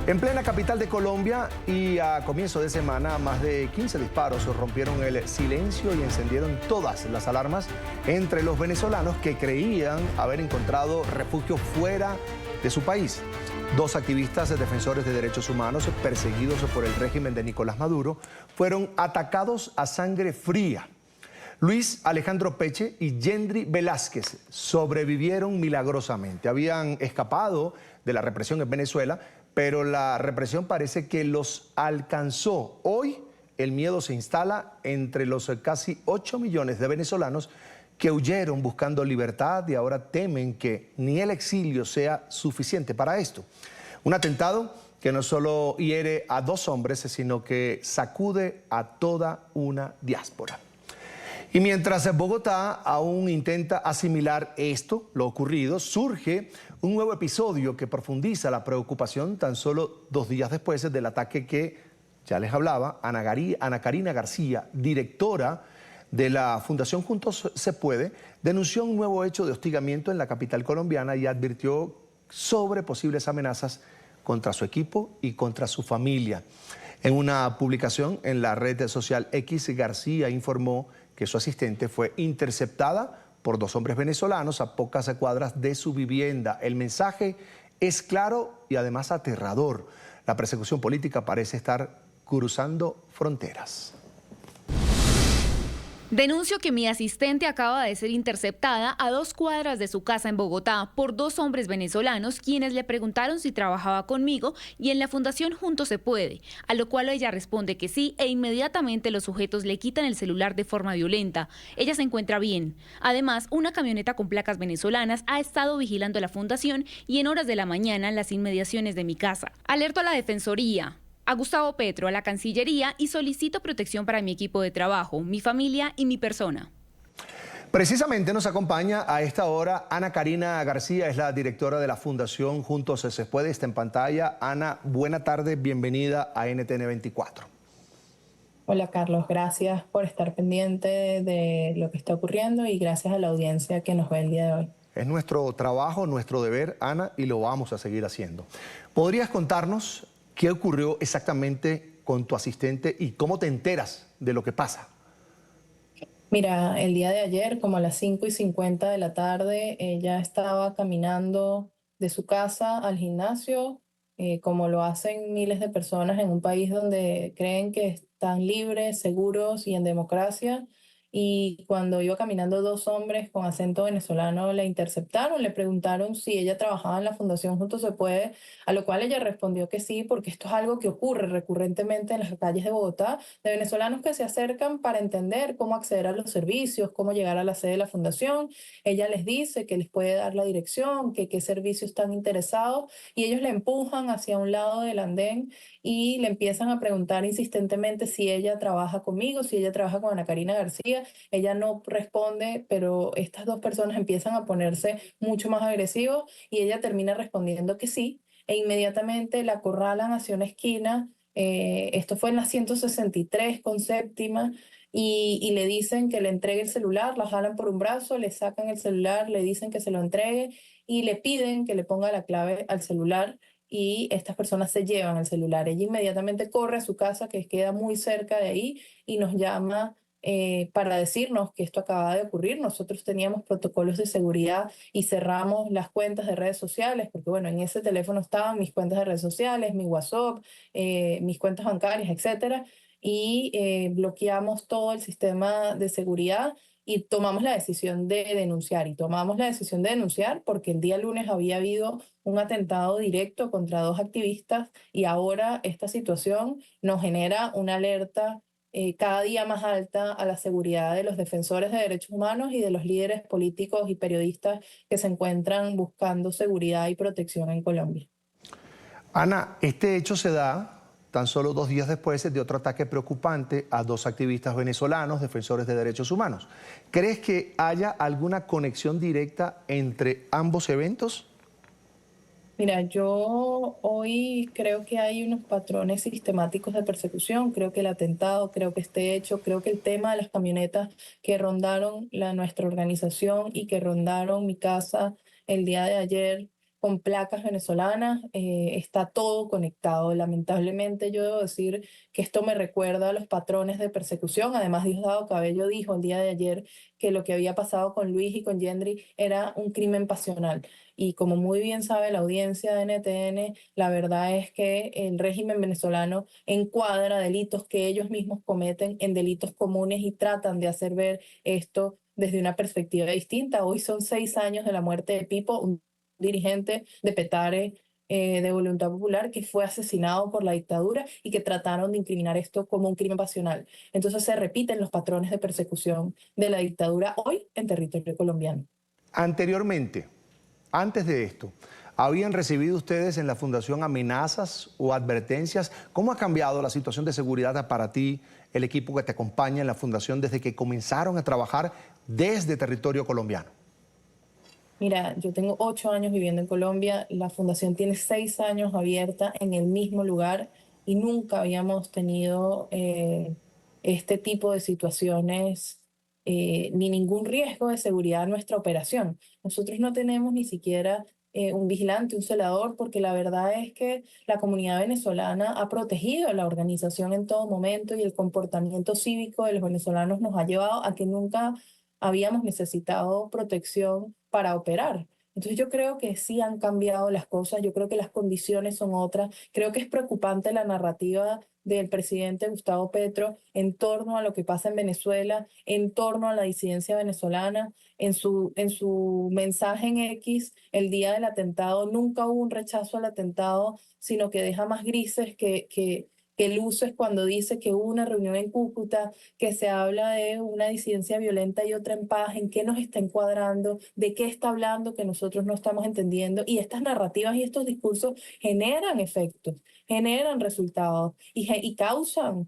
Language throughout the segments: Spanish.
En plena capital de Colombia y a comienzo de semana, más de 15 disparos rompieron el silencio y encendieron todas las alarmas entre los venezolanos que creían haber encontrado refugio fuera de su país. Dos activistas defensores de derechos humanos perseguidos por el régimen de Nicolás Maduro fueron atacados a sangre fría. Luis Alejandro Peche y Yendri Velázquez sobrevivieron milagrosamente. Habían escapado de la represión en Venezuela, pero la represión parece que los alcanzó. Hoy el miedo se instala entre los casi 8 millones de venezolanos que huyeron buscando libertad y ahora temen que ni el exilio sea suficiente para esto. Un atentado que no solo hiere a dos hombres, sino que sacude a toda una diáspora. Y mientras Bogotá aún intenta asimilar esto, lo ocurrido, surge un nuevo episodio que profundiza la preocupación tan solo 2 días después del ataque que ya les hablaba Ana Karina García, directora de la Fundación Juntos Se Puede, denunció un nuevo hecho de hostigamiento en la capital colombiana y advirtió sobre posibles amenazas contra su equipo y contra su familia. En una publicación en la red social X, García informó que su asistente fue interceptada por 2 hombres venezolanos a pocas cuadras de su vivienda. El mensaje es claro y además aterrador. La persecución política parece estar cruzando fronteras. Denuncio que mi asistente acaba de ser interceptada a 2 cuadras de su casa en Bogotá por 2 hombres venezolanos quienes le preguntaron si trabajaba conmigo y en la Fundación Juntos Se Puede, a lo cual ella responde que sí e inmediatamente los sujetos le quitan el celular de forma violenta. Ella se encuentra bien. Además, una camioneta con placas venezolanas ha estado vigilando la fundación y en horas de la mañana en las inmediaciones de mi casa. Alerto a la Defensoría, a Gustavo Petro, a la Cancillería y solicito protección para mi equipo de trabajo, mi familia y mi persona. Precisamente nos acompaña a esta hora Ana Karina García, es la directora de la Fundación Juntos Se Puede, está en pantalla. Ana, buena tarde, bienvenida a NTN 24. Hola Carlos, gracias por estar pendiente de lo que está ocurriendo y gracias a la audiencia que nos ve el día de hoy. Es nuestro trabajo, nuestro deber, Ana, y lo vamos a seguir haciendo. ¿Podrías contarnos qué ocurrió exactamente con tu asistente y cómo te enteras de lo que pasa? Mira, el día de ayer, como a las 5:50 de la tarde, ella estaba caminando de su casa al gimnasio, como lo hacen miles de personas en un país donde creen que están libres, seguros y en democracia. Y cuando iba caminando 2 hombres con acento venezolano la interceptaron, le preguntaron si ella trabajaba en la Fundación Juntos Se Puede, a lo cual ella respondió que sí, porque esto es algo que ocurre recurrentemente en las calles de Bogotá, de venezolanos que se acercan para entender cómo acceder a los servicios, cómo llegar a la sede de la Fundación. Ella les dice que les puede dar la dirección, que qué servicios están interesados, y ellos le empujan hacia un lado del andén y le empiezan a preguntar insistentemente si ella trabaja conmigo, si ella trabaja con Ana Karina García. Ella no responde, pero estas 2 personas empiezan a ponerse mucho más agresivos y ella termina respondiendo que sí, e inmediatamente la acorralan hacia una esquina. Esto fue en la 163 con séptima, y le dicen que le entregue el celular, la jalan por un brazo, le sacan el celular, le dicen que se lo entregue y le piden que le ponga la clave al celular. Y estas personas se llevan el celular. Ella inmediatamente corre a su casa, que queda muy cerca de ahí, y nos llama para decirnos que esto acaba de ocurrir. Nosotros teníamos protocolos de seguridad y cerramos las cuentas de redes sociales, porque bueno, en ese teléfono estaban mis cuentas de redes sociales, mi WhatsApp, mis cuentas bancarias, etcétera, y bloqueamos todo el sistema de seguridad y tomamos la decisión de denunciar. Y tomamos la decisión de denunciar porque el día lunes había habido un atentado directo contra 2 activistas y ahora esta situación nos genera una alerta cada día más alta a la seguridad de los defensores de derechos humanos y de los líderes políticos y periodistas que se encuentran buscando seguridad y protección en Colombia. Ana, este hecho se da tan solo 2 días después de otro ataque preocupante a 2 activistas venezolanos, defensores de derechos humanos. ¿Crees que haya alguna conexión directa entre ambos eventos? Mira, yo hoy creo que hay unos patrones sistemáticos de persecución. Creo que el atentado, creo que este hecho, creo que el tema de las camionetas que rondaron nuestra organización y que rondaron mi casa el día de ayer con placas venezolanas, está todo conectado. Lamentablemente yo debo decir que esto me recuerda a los patrones de persecución. Además, Diosdado Cabello dijo el día de ayer que lo que había pasado con Luis y con Yendri era un crimen pasional. Y como muy bien sabe la audiencia de NTN, la verdad es que el régimen venezolano encuadra delitos que ellos mismos cometen en delitos comunes y tratan de hacer ver esto desde una perspectiva distinta. Hoy son 6 años de la muerte de Pipo, un dirigente de Petare, de Voluntad Popular, que fue asesinado por la dictadura y que trataron de incriminar esto como un crimen pasional. Entonces se repiten los patrones de persecución de la dictadura hoy en territorio colombiano. Anteriormente, antes de esto, ¿habían recibido ustedes en la Fundación amenazas o advertencias? ¿Cómo ha cambiado la situación de seguridad para ti, el equipo que te acompaña en la Fundación, desde que comenzaron a trabajar desde territorio colombiano? Mira, yo tengo 8 años viviendo en Colombia, la fundación tiene 6 años abierta en el mismo lugar y nunca habíamos tenido este tipo de situaciones ni ningún riesgo de seguridad en nuestra operación. Nosotros no tenemos ni siquiera un vigilante, un celador, porque la verdad es que la comunidad venezolana ha protegido a la organización en todo momento y el comportamiento cívico de los venezolanos nos ha llevado a que nunca habíamos necesitado protección para operar. Entonces yo creo que sí han cambiado las cosas, yo creo que las condiciones son otras, creo que es preocupante la narrativa del presidente Gustavo Petro en torno a lo que pasa en Venezuela, en torno a la disidencia venezolana. En su mensaje en X, el día del atentado, nunca hubo un rechazo al atentado, sino que deja más grises que luces cuando dice que hubo una reunión en Cúcuta, que se habla de una disidencia violenta y otra en paz, en qué nos está encuadrando, de qué está hablando que nosotros no estamos entendiendo. Y estas narrativas y estos discursos generan efectos, generan resultados y causan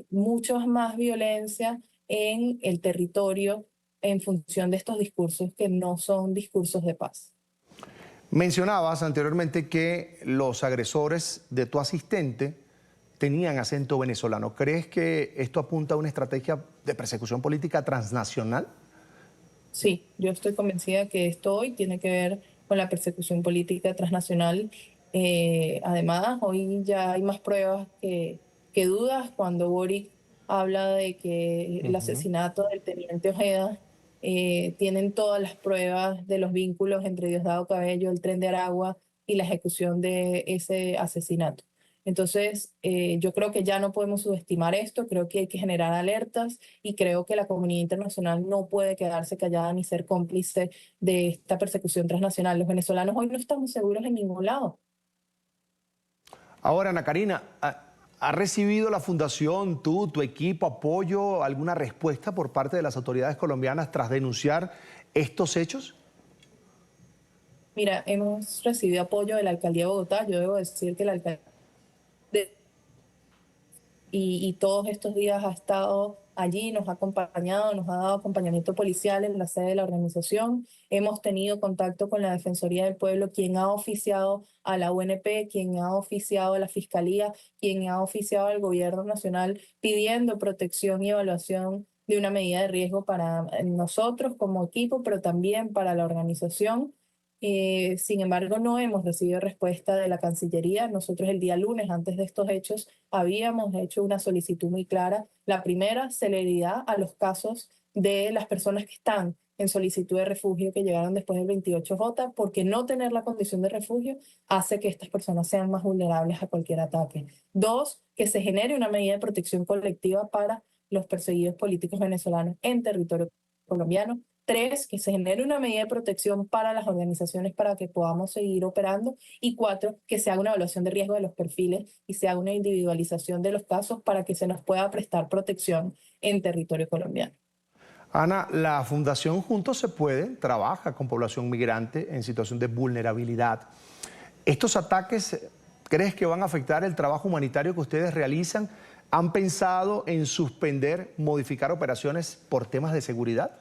mucha más violencia en el territorio en función de estos discursos que no son discursos de paz. Mencionabas anteriormente que los agresores de tu asistente tenían acento venezolano. ¿Crees que esto apunta a una estrategia de persecución política transnacional? Sí, yo estoy convencida que esto hoy tiene que ver con la persecución política transnacional. Además, hoy ya hay más pruebas que dudas cuando Boric habla de que el asesinato del teniente Ojeda, tienen todas las pruebas de los vínculos entre Diosdado Cabello, el Tren de Aragua y la ejecución de ese asesinato. Entonces, yo creo que ya no podemos subestimar esto, creo que hay que generar alertas y creo que la comunidad internacional no puede quedarse callada ni ser cómplice de esta persecución transnacional. Los venezolanos hoy no estamos seguros en ningún lado. Ahora, Ana Karina, ¿ha recibido la Fundación, tú, tu equipo, apoyo, alguna respuesta por parte de las autoridades colombianas tras denunciar estos hechos? Mira, hemos recibido apoyo de la Alcaldía de Bogotá. Yo debo decir que la Alcaldía y todos estos días ha estado allí, nos ha acompañado, nos ha dado acompañamiento policial en la sede de la organización. Hemos tenido contacto con la Defensoría del Pueblo, quien ha oficiado a la UNP, quien ha oficiado a la Fiscalía, quien ha oficiado al Gobierno Nacional pidiendo protección y evaluación de una medida de riesgo para nosotros como equipo, pero también para la organización. Sin embargo, no hemos recibido respuesta de la Cancillería. Nosotros el día lunes, antes de estos hechos, habíamos hecho una solicitud muy clara. La primera, celeridad a los casos de las personas que están en solicitud de refugio que llegaron después del 28J, porque no tener la condición de refugio hace que estas personas sean más vulnerables a cualquier ataque. Dos, que se genere una medida de protección colectiva para los perseguidos políticos venezolanos en territorio colombiano. Tres, que se genere una medida de protección para las organizaciones para que podamos seguir operando. Y cuatro, que se haga una evaluación de riesgo de los perfiles y se haga una individualización de los casos para que se nos pueda prestar protección en territorio colombiano. Ana, la Fundación Juntos se Puede trabaja con población migrante en situación de vulnerabilidad. ¿Estos ataques crees que van a afectar el trabajo humanitario que ustedes realizan? ¿Han pensado en suspender, modificar operaciones por temas de seguridad?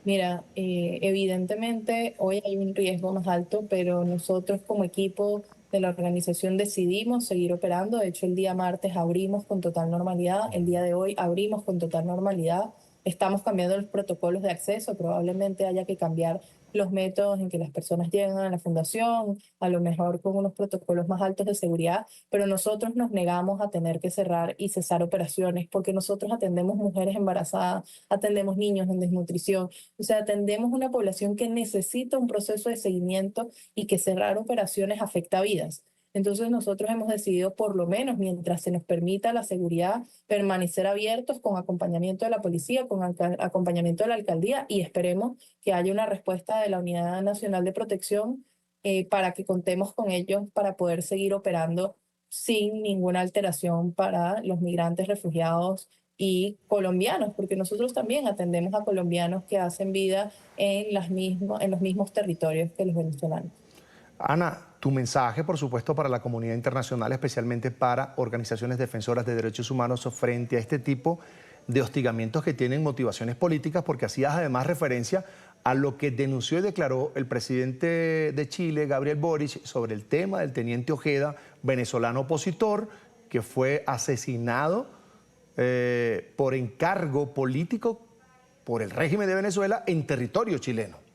Mira, evidentemente hoy hay un riesgo más alto, pero nosotros como equipo de la organización decidimos seguir operando. De hecho, el día martes abrimos con total normalidad, el día de hoy abrimos con total normalidad. Estamos cambiando los protocolos de acceso, probablemente haya que cambiar los métodos en que las personas llegan a la fundación, a lo mejor con unos protocolos más altos de seguridad, pero nosotros nos negamos a tener que cerrar y cesar operaciones porque nosotros atendemos mujeres embarazadas, atendemos niños en desnutrición, o sea, atendemos una población que necesita un proceso de seguimiento y que cerrar operaciones afecta vidas. Entonces nosotros hemos decidido, por lo menos mientras se nos permita la seguridad, permanecer abiertos con acompañamiento de la policía, con acompañamiento de la alcaldía y esperemos que haya una respuesta de la Unidad Nacional de Protección para que contemos con ellos para poder seguir operando sin ninguna alteración para los migrantes, refugiados y colombianos, porque nosotros también atendemos a colombianos que hacen vida en los mismos territorios que los venezolanos. Ana, tu mensaje, por supuesto, para la comunidad internacional, especialmente para organizaciones defensoras de derechos humanos frente a este tipo de hostigamientos que tienen motivaciones políticas, porque hacías además referencia a lo que denunció y declaró el presidente de Chile, Gabriel Boric, sobre el tema del teniente Ojeda, venezolano opositor, que fue asesinado por encargo político por el régimen de Venezuela en territorio chileno.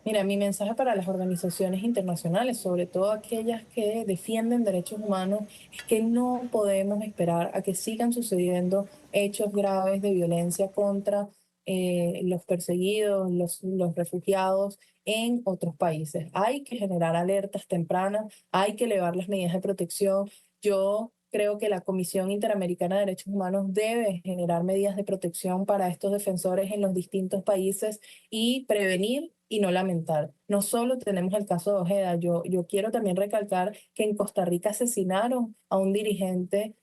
Mira, mi mensaje para las organizaciones internacionales, sobre todo aquellas que defienden derechos humanos, es que no podemos esperar a que sigan sucediendo hechos graves de violencia contra los perseguidos, los refugiados en otros países. Hay que generar alertas tempranas, hay que elevar las medidas de protección. Yo creo que la Comisión Interamericana de Derechos Humanos debe generar medidas de protección para estos defensores en los distintos países y prevenir y no lamentar. No solo tenemos el caso de Ojeda, yo quiero también recalcar que en Costa Rica asesinaron a un dirigente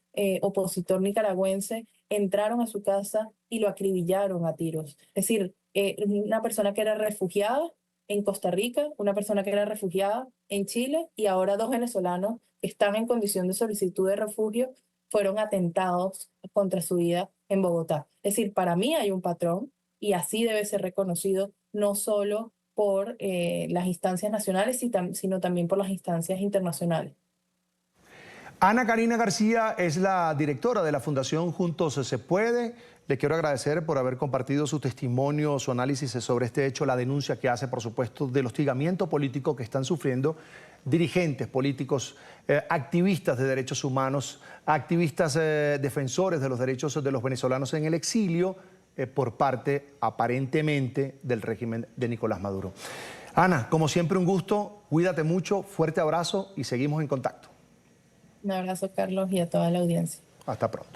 opositor nicaragüense, entraron a su casa y lo acribillaron a tiros. Es decir, una persona que era refugiada en Costa Rica, una persona que era refugiada en Chile y ahora dos venezolanos que están en condición de solicitud de refugio fueron atentados contra su vida en Bogotá. Es decir, para mí hay un patrón y así debe ser reconocido no solo por las instancias nacionales, sino también por las instancias internacionales. Ana Karina García es la directora de la Fundación Juntos Se Puede. Le quiero agradecer por haber compartido su testimonio, su análisis sobre este hecho, la denuncia que hace, por supuesto, del hostigamiento político que están sufriendo dirigentes políticos, activistas de derechos humanos, activistas defensores de los derechos de los venezolanos en el exilio por parte, aparentemente, del régimen de Nicolás Maduro. Ana, como siempre, un gusto, cuídate mucho, fuerte abrazo y seguimos en contacto. Un abrazo, Carlos, y a toda la audiencia. Hasta pronto.